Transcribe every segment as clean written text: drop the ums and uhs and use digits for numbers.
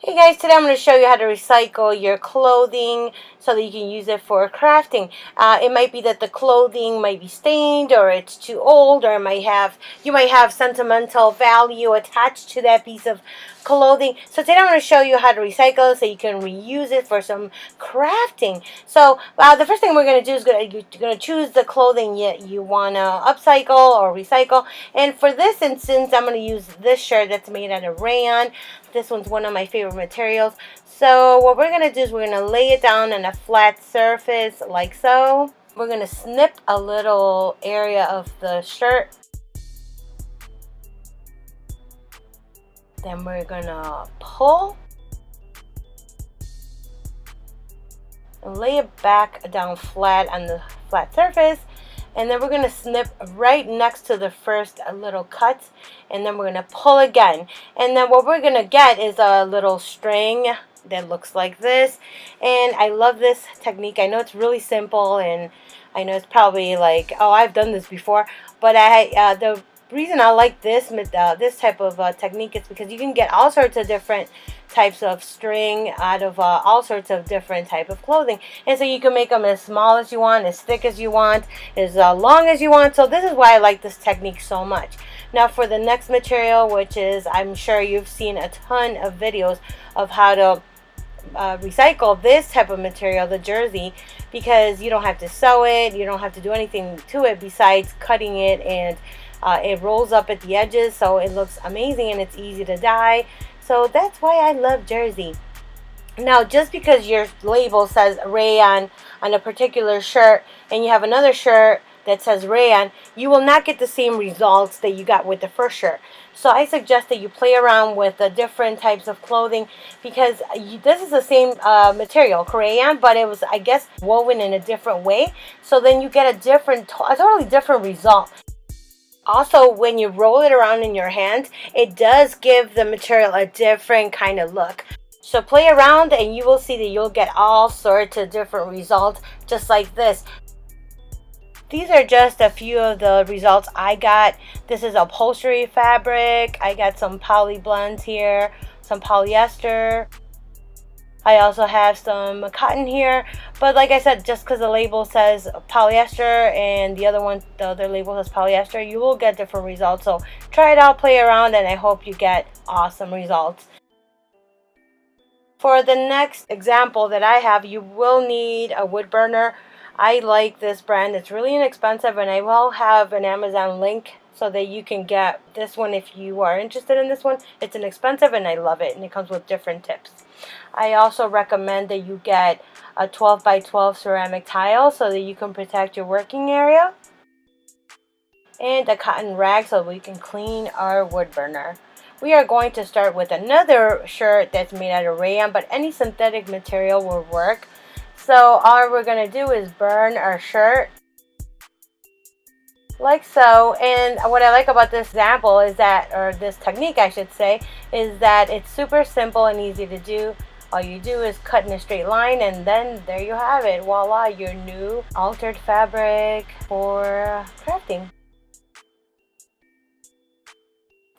Hey guys, today I'm going to show you how to recycle your clothing so that you can use it for crafting. It might be that the clothing might be stained or it's too old, or you might have sentimental value attached to that piece of clothing. So today I'm going to show you how to recycle so you can reuse it for some crafting. So the first thing we're going to do is you're going to choose the clothing you want to upcycle or recycle. And for this instance, I'm going to use this shirt that's made out of rayon. This one's one of my favorite materials. So what we're going to do is we're going to lay it down on a flat surface like so. We're going to snip a little area of the shirt. Then we're going to pull and lay it back down flat on the flat surface. And then we're going to snip right next to the first little cut, and then we're going to pull again. And then what we're going to get is a little string that looks like this. And I love this technique. I know it's really simple, and I know it's probably like, oh, I've done this before, but the reason I like this type of technique is because you can get all sorts of different types of string out of all sorts of different type of clothing, and so you can make them as small as you want, as thick as you want, as long as you want. So this is why I like this technique so much. Now for the next material, which is, I'm sure you've seen a ton of videos of how to recycle this type of material, the jersey, because you don't have to sew it, you don't have to do anything to it besides cutting it, and it rolls up at the edges, so it looks amazing and it's easy to dye. So that's why I love jersey. Now, just because your label says rayon on a particular shirt and you have another shirt that says rayon, you will not get the same results that you got with the first shirt. So I suggest that you play around with the different types of clothing, because this is the same material, rayon, but it was, I guess, woven in a different way. So then you get a totally different result. Also, when you roll it around in your hand, it does give the material a different kind of look. So play around and you will see that you'll get all sorts of different results, just like this. These are just a few of the results I got. This is upholstery fabric. I got some poly blends here, some polyester. I also have some cotton here, but like I said, just because the label says polyester and the other label says polyester, you will get different results. So try it out, play around, and I hope you get awesome results. For the next example that I have, you will need a wood burner. I like this brand. It's really inexpensive, and I will have an Amazon link so that you can get this one if you are interested in this one. It's inexpensive and I love it, and it comes with different tips. I also recommend that you get a 12 by 12 ceramic tile so that you can protect your working area, and a cotton rag so we can clean our wood burner. We are going to start with another shirt that's made out of rayon, but any synthetic material will work. So all we're going to do is burn our shirt like so. And what I like about this example is that, or this technique I should say, is that it's super simple and easy to do. All you do is cut in a straight line, and then there you have it. Voila, your new altered fabric for crafting.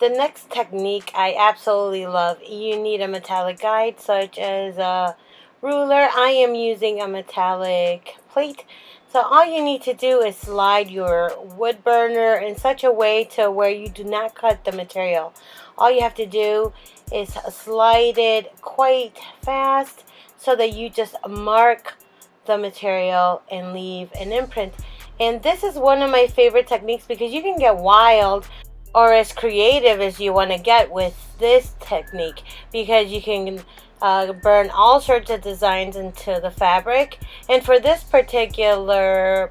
The next technique I absolutely love. You need a metallic guide such as a ruler. I am using a metallic plate. So all you need to do is slide your wood burner in such a way to where you do not cut the material. All you have to do is slide it quite fast so that you just mark the material and leave an imprint. And this is one of my favorite techniques because you can get wild or as creative as you want to get with this technique, because you can burn all sorts of designs into the fabric. And for this particular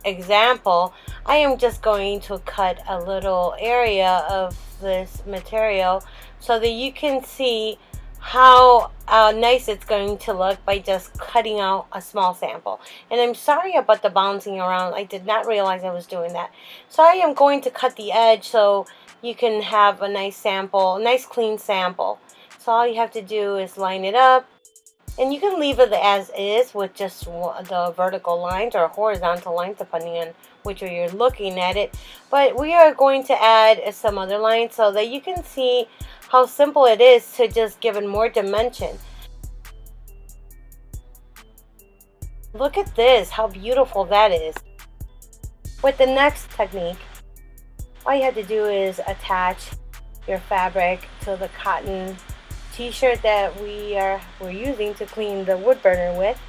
example, I am just going to cut a little area of this material so that you can see how nice it's going to look by just cutting out a small sample. And I'm sorry about the bouncing around. I did not realize I was doing that. So I am going to cut the edge so you can have a nice sample, a nice clean sample. So all you have to do is line it up, and you can leave it as is with just the vertical lines or horizontal lines depending on which way you're looking at it. But we are going to add some other lines so that you can see how simple it is to just give it more dimension. Look at this, how beautiful that is. With the next technique, all you have to do is attach your fabric to the cotton t-shirt that we're using to clean the wood burner with.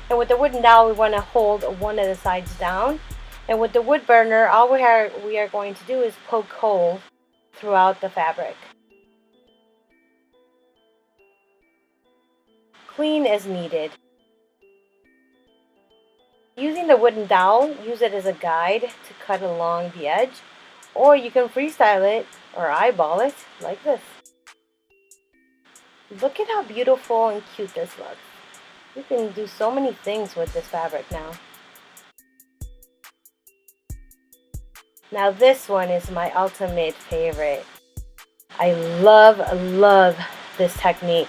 And with the wooden dowel, we want to hold one of the sides down. And with the wood burner, all we are going to do is poke holes throughout the fabric. Clean as needed. Using the wooden dowel, use it as a guide to cut along the edge, or you can freestyle it or eyeball it like this. Look at how beautiful and cute this looks. You can do so many things with this fabric now. Now this one is my ultimate favorite. I love this technique.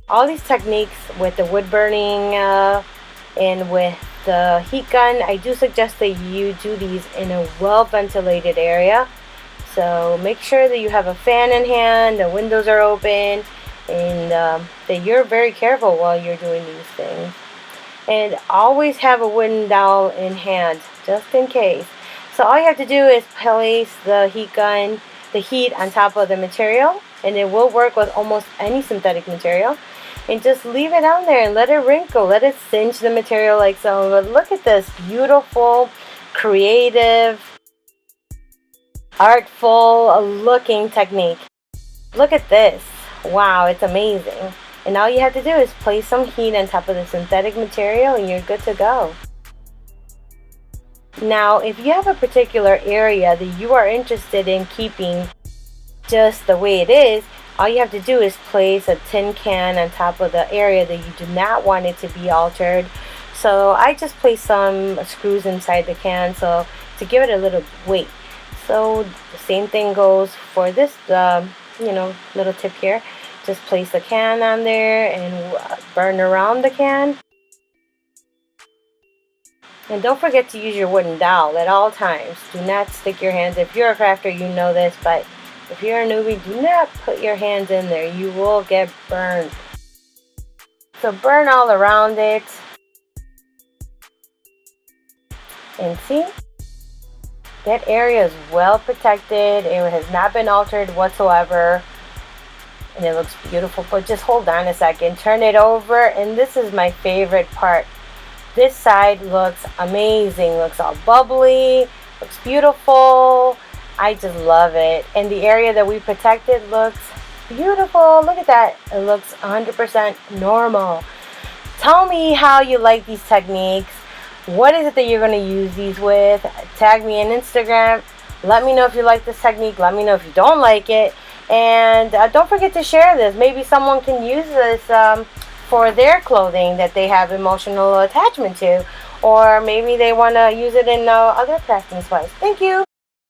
All these techniques with the wood burning and with the heat gun, I do suggest that you do these in a well ventilated area. So make sure that you have a fan in hand, the windows are open, and that you're very careful while you're doing these things. And always have a wooden dowel in hand, just in case. So all you have to do is place the heat on top of the material, and it will work with almost any synthetic material. And just leave it on there and let it wrinkle, let it cinch the material like so. But look at this beautiful, creative, artful looking technique. Look at this. Wow, it's amazing. And all you have to do is place some heat on top of the synthetic material and you're good to go. Now, if you have a particular area that you are interested in keeping just the way it is, all you have to do is place a tin can on top of the area that you do not want it to be altered. So I just place some screws inside the can so to give it a little weight. So the same thing goes for this little tip here. Just place the can on there and burn around the can. And don't forget to use your wooden dowel at all times. Do not stick your hands. If you're a crafter, you know this, but if you're a newbie, do not put your hands in there. You will get burned. So burn all around it. And see? That area is well protected. It has not been altered whatsoever. And it looks beautiful. But just hold on a second. Turn it over. And this is my favorite part. This side looks amazing. Looks all bubbly. Looks beautiful. I just love it. And the area that we protected looks beautiful. Look at that. It looks 100% normal. Tell me how you like these techniques. What is it that you're going to use these with? Tag me on Instagram. Let me know if you like this technique. Let me know if you don't like it. And don't forget to share this. Maybe someone can use this for their clothing that they have emotional attachment to. Or maybe they want to use it in other crafting supplies. Thank you.